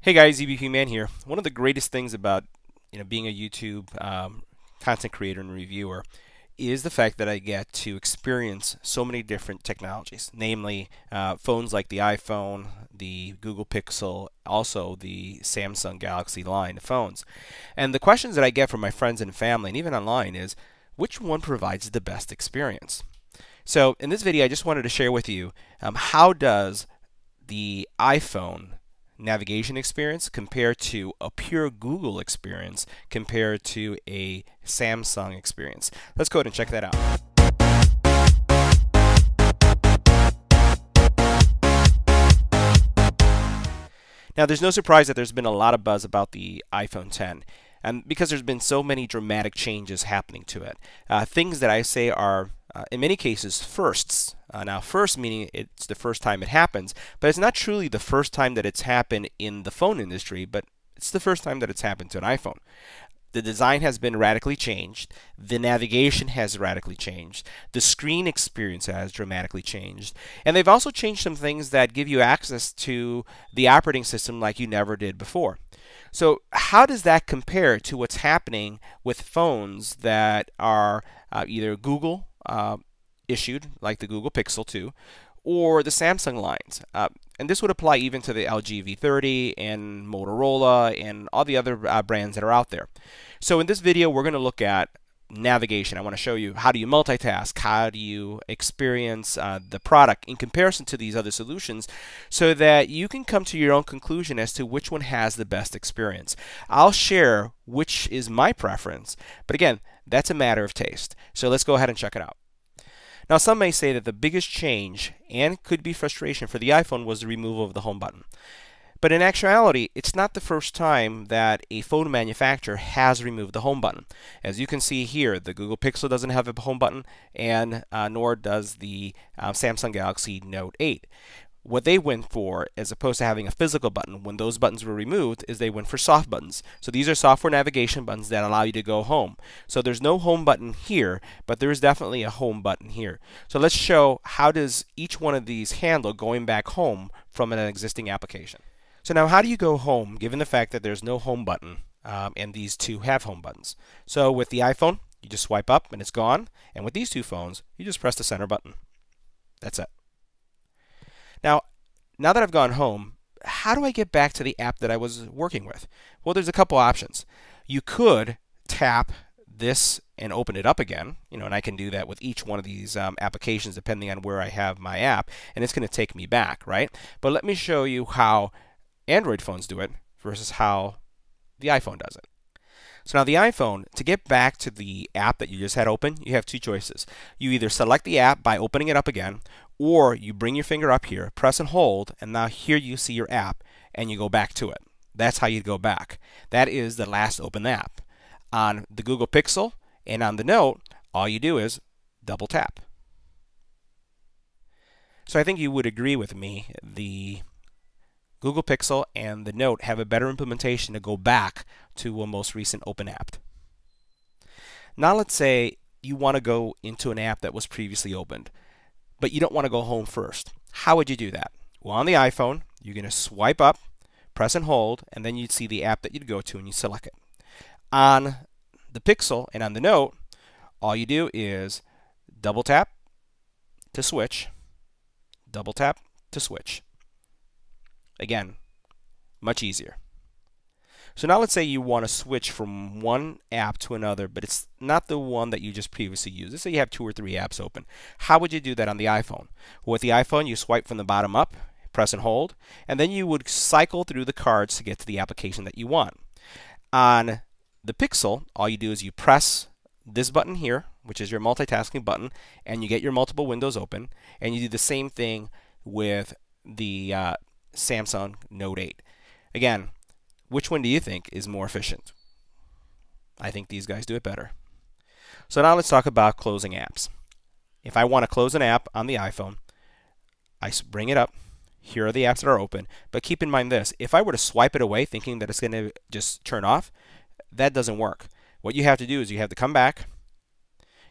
Hey guys, EBPMAN here. One of the greatest things about being a YouTube content creator and reviewer is the fact that I get to experience so many different technologies, namely phones like the iPhone, the Google Pixel, also the Samsung Galaxy line of phones. And the questions that I get from my friends and family, and even online, is which one provides the best experience? So in this video, I just wanted to share with you how does the iPhone navigation experience compared to a pure Google experience compared to a Samsung experience. Let's go ahead and check that out. Now, there's no surprise that there's been a lot of buzz about the iPhone 10, and because there's been so many dramatic changes happening to it. Things that I say are in many cases firsts. Now, first meaning it's the first time it happens, but it's not truly the first time that it's happened in the phone industry, but it's the first time that it's happened to an iPhone. The design has been radically changed. The navigation has radically changed. The screen experience has dramatically changed. And they've also changed some things that give you access to the operating system like you never did before. So how does that compare to what's happening with phones that are either Google issued, like the Google Pixel 2, or the Samsung lines? And this would apply even to the LG V30 and Motorola and all the other brands that are out there. So in this video, we're going to look at navigation. I want to show you how do you multitask, how do you experience the product in comparison to these other solutions so that you can come to your own conclusion as to which one has the best experience. I'll share which is my preference, but again, that's a matter of taste. So let's go ahead and check it out. Now, some may say that the biggest change and could be frustration for the iPhone was the removal of the home button. But in actuality, it's not the first time that a phone manufacturer has removed the home button. As you can see here, the Google Pixel doesn't have a home button, and nor does the Samsung Galaxy Note 8. What they went for, as opposed to having a physical button, when those buttons were removed, is they went for soft buttons. So these are software navigation buttons that allow you to go home. So there's no home button here, but there is definitely a home button here. So let's show how does each one of these handle going back home from an existing application. So now, how do you go home given the fact that there's no home button and these two have home buttons? So with the iPhone, you just swipe up and it's gone. And with these two phones, you just press the center button. That's it. Now that I've gone home, how do I get back to the app that I was working with? Well, there's a couple options. You could tap this and open it up again, and I can do that with each one of these applications depending on where I have my app, and it's going to take me back, right? But let me show you how Android phones do it versus how the iPhone does it. So now the iPhone, to get back to the app that you just had open, you have two choices. You either select the app by opening it up again, or you bring your finger up here, press and hold, and now here you see your app, and you go back to it. That's how you go back. That is the last open app. On the Google Pixel and on the Note, all you do is double tap. So I think you would agree with me, the Google Pixel and the Note have a better implementation to go back to a most recent open app. Now let's say you want to go into an app that was previously opened, but you don't want to go home first. How would you do that? Well, on the iPhone, you're going to swipe up, press and hold, and then you'd see the app that you'd go to and you select it. On the Pixel and on the Note, all you do is double tap to switch, double tap to switch. Again, much easier. So now let's say you want to switch from one app to another, but it's not the one that you just previously used. Let's say you have 2 or 3 apps open. How would you do that on the iPhone? Well, with the iPhone, you swipe from the bottom up, press and hold, and then you would cycle through the cards to get to the application that you want. On the Pixel, all you do is you press this button here, which is your multitasking button, and you get your multiple windows open, and you do the same thing with the Samsung Note 8. Again, which one do you think is more efficient? I think these guys do it better. So now let's talk about closing apps. If I want to close an app on the iPhone, I bring it up. Here are the apps that are open. But keep in mind this, if I were to swipe it away thinking that it's going to just turn off, that doesn't work. What you have to do is you have to come back,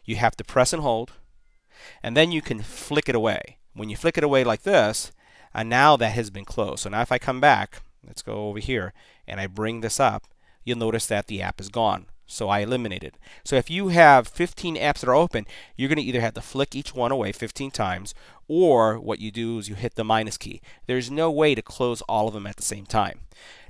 you have to press and hold, and then you can flick it away. When you flick it away like this, and now that has been closed. So now if I come back, let's go over here, and I bring this up, you'll notice that the app is gone. So I eliminate it. So if you have 15 apps that are open, you're going to either have to flick each one away 15 times, or what you do is you hit the minus key. There's no way to close all of them at the same time.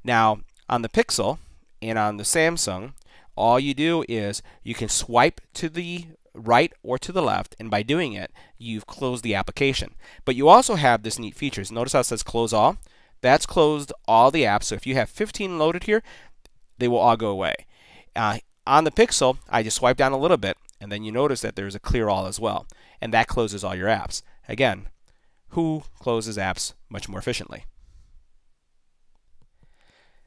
Now, on the Pixel and on the Samsung, all you do is you can swipe to the right or to the left, and by doing it, you've closed the application. But you also have this neat feature. Notice how it says close all? That's closed all the apps. So if you have 15 loaded here, they will all go away. On the Pixel, I just swipe down a little bit, and then you notice that there's a clear all as well. And that closes all your apps. Again, who closes apps much more efficiently?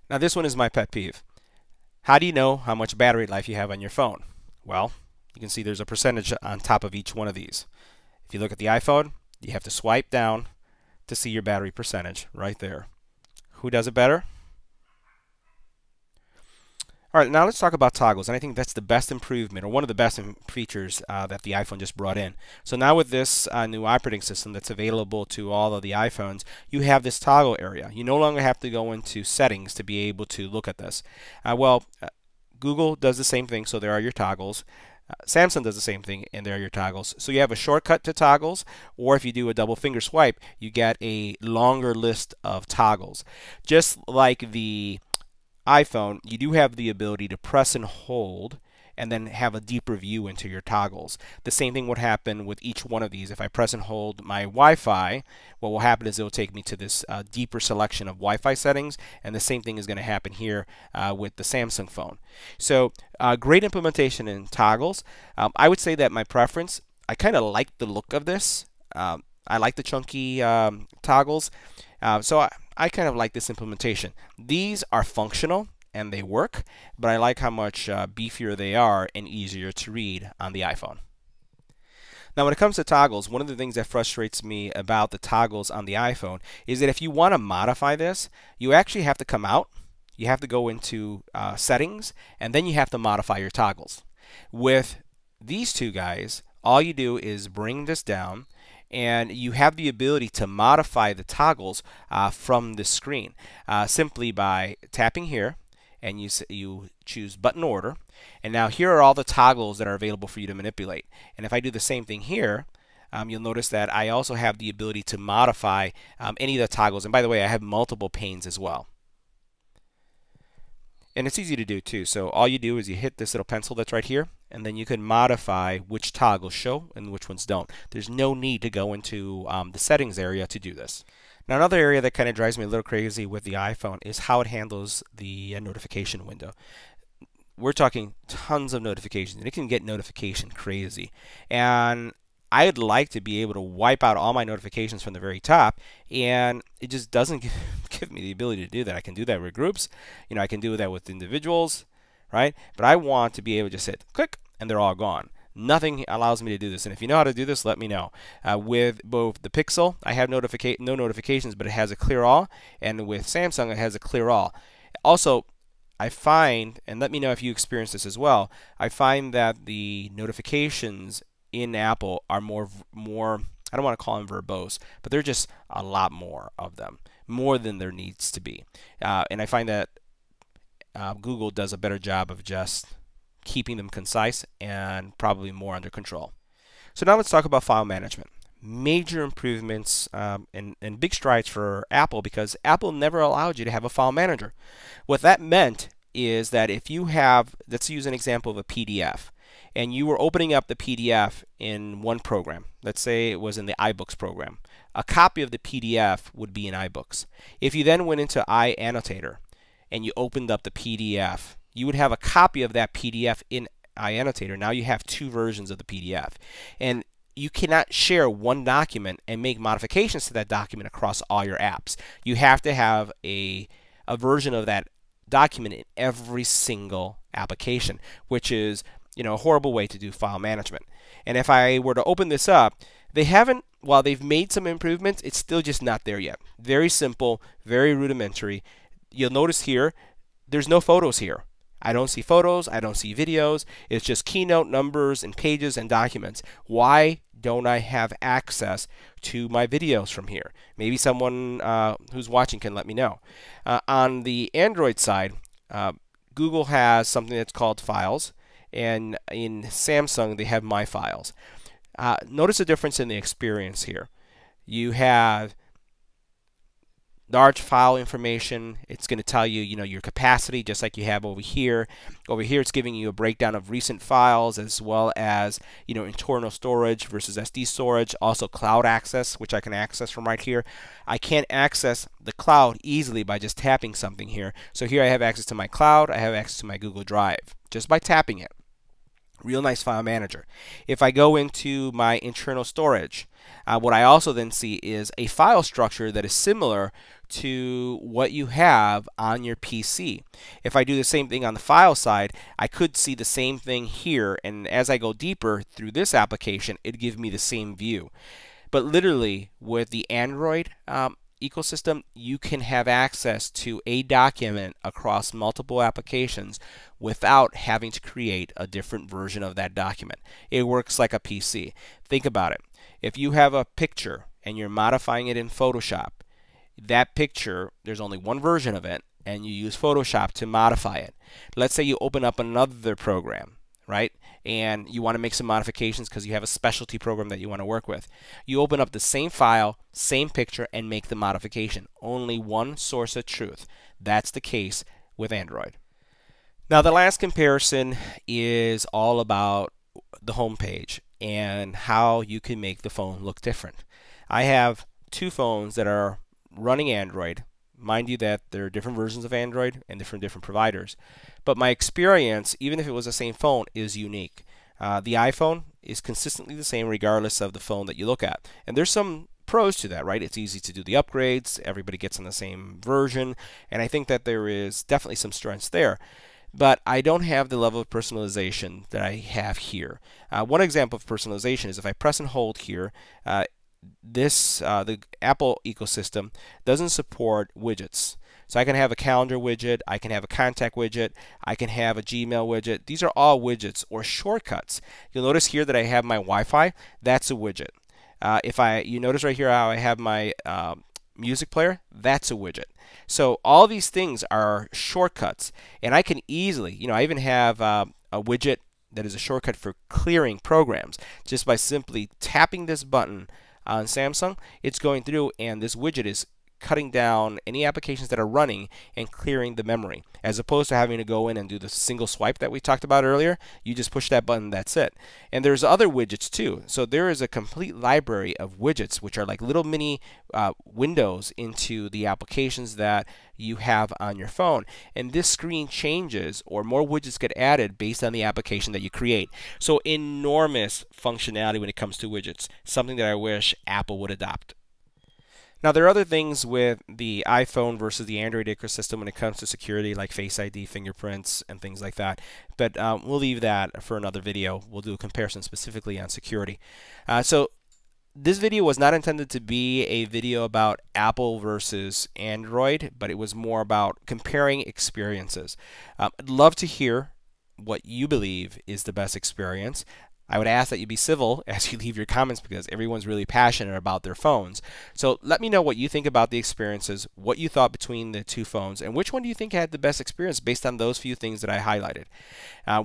Now this one is my pet peeve. How do you know how much battery life you have on your phone? Well, you can see there's a percentage on top of each one of these. If you look at the iPhone, you have to swipe down to see your battery percentage right there. Who does it better? All right, now let's talk about toggles, and I think that's the best improvement, or one of the best features that the iPhone just brought in. So now with this new operating system that's available to all of the iPhones, you have this toggle area. You no longer have to go into settings to be able to look at this. Google does the same thing, so there are your toggles. Samsung does the same thing, and there are your toggles. So you have a shortcut to toggles, or if you do a double finger swipe, you get a longer list of toggles. Just like the iPhone, you do have the ability to press and hold and then have a deeper view into your toggles. The same thing would happen with each one of these. If I press and hold my Wi-Fi, what will happen is it will take me to this deeper selection of Wi-Fi settings, and the same thing is going to happen here with the Samsung phone. So great implementation in toggles. I would say that my preference, I kind of like the look of this. I like the chunky toggles. So I kind of like this implementation. These are functional and they work, but I like how much beefier they are and easier to read on the iPhone. Now when it comes to toggles, one of the things that frustrates me about the toggles on the iPhone is that if you want to modify this, you actually have to come out, you have to go into settings, and then you have to modify your toggles. With these two guys, all you do is bring this down, and you have the ability to modify the toggles from the screen simply by tapping here, and you choose button order, and now here are all the toggles that are available for you to manipulate. And if I do the same thing here, you'll notice that I also have the ability to modify any of the toggles. And by the way, I have multiple panes as well. And it's easy to do too. So all you do is you hit this little pencil that's right here, and then you can modify which toggles show and which ones don't. There's no need to go into the settings area to do this. Now another area that kind of drives me a little crazy with the iPhone is how it handles the notification window. We're talking tons of notifications, and it can get notification crazy. And I'd like to be able to wipe out all my notifications from the very top, and it just doesn't give me the ability to do that. I can do that with groups, I can do that with individuals, right? But I want to be able to just hit click, and they're all gone. Nothing allows me to do this, and if you know how to do this, let me know. With both the Pixel, I have no notifications, but it has a clear all, and with Samsung, it has a clear all. Also, I find, and let me know if you experience this as well, I find that the notifications in Apple are more, I don't want to call them verbose, but they're just a lot more of them, more than there needs to be. And I find that Google does a better job of just keeping them concise and probably more under control. So now let's talk about file management. Major improvements and big strides for Apple, because Apple never allowed you to have a file manager. What that meant is that if you have, let's use an example of a PDF, and you were opening up the PDF in one program, let's say it was in the iBooks program, a copy of the PDF would be in iBooks. If you then went into iAnnotator and you opened up the PDF, you would have a copy of that PDF in iAnnotator. Now you have two versions of the PDF. And you cannot share one document and make modifications to that document across all your apps. You have to have a version of that document in every single application, which is a horrible way to do file management. And if I were to open this up, they haven't, while they've made some improvements, it's still just not there yet. Very simple, very rudimentary. You'll notice here, there's no photos here. I don't see photos, I don't see videos. It's just keynote numbers and pages and documents. Why don't I have access to my videos from here? Maybe someone who's watching can let me know. On the Android side, Google has something that's called Files, and in Samsung they have My Files. Notice the difference in the experience here. You have large file information. It's going to tell you, your capacity, just like you have over here. Over here, it's giving you a breakdown of recent files, as well as, internal storage versus SD storage. Also, cloud access, which I can access from right here. I can't access the cloud easily by just tapping something here. So here I have access to my cloud. I have access to my Google Drive just by tapping it. Real nice file manager. If I go into my internal storage, what I also then see is a file structure that is similar to what you have on your PC. If I do the same thing on the file side, I could see the same thing here, and as I go deeper through this application, it'd give me the same view. But literally, with the Android ecosystem, you can have access to a document across multiple applications without having to create a different version of that document. It works like a PC. Think about it. If you have a picture and you're modifying it in Photoshop, that picture, there's only one version of it, and you use Photoshop to modify it. Let's say you open up another program, right? And you want to make some modifications because you have a specialty program that you want to work with. You open up the same file, same picture, and make the modification. Only one source of truth. That's the case with Android. Now, the last comparison is all about the home page and how you can make the phone look different. I have two phones that are running Android. Mind you that there are different versions of Android and different providers. But my experience, even if it was the same phone, is unique. The iPhone is consistently the same regardless of the phone that you look at. And there's some pros to that, right? It's easy to do the upgrades. Everybody gets on the same version. And I think that there is definitely some strengths there. But I don't have the level of personalization that I have here. One example of personalization is if I press and hold here, the Apple ecosystem doesn't support widgets. So I can have a calendar widget, I can have a contact widget, I can have a Gmail widget. These are all widgets or shortcuts. You'll notice here that I have my Wi-Fi. That's a widget. You notice right here how I have my music player. That's a widget. So all these things are shortcuts, and I can easily, I even have a widget that is a shortcut for clearing programs. Just by simply tapping this button on Samsung, it's going through, and this widget is cutting down any applications that are running and clearing the memory. As opposed to having to go in and do the single swipe that we talked about earlier, you just push that button, that's it. And there's other widgets too. So there is a complete library of widgets, which are like little mini windows into the applications that you have on your phone. And this screen changes, or more widgets get added based on the application that you create. So enormous functionality when it comes to widgets, something that I wish Apple would adopt. Now, there are other things with the iPhone versus the Android ecosystem when it comes to security, like Face ID, fingerprints, and things like that. But we'll leave that for another video. We'll do a comparison specifically on security. So this video was not intended to be a video about Apple versus Android, but it was more about comparing experiences. I'd love to hear what you believe is the best experience. I would ask that you be civil as you leave your comments because everyone's really passionate about their phones. So let me know what you think about the experiences, what you thought between the two phones, and which one do you think had the best experience based on those few things that I highlighted.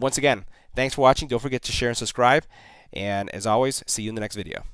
Once again, thanks for watching. Don't forget to share and subscribe. And as always, see you in the next video.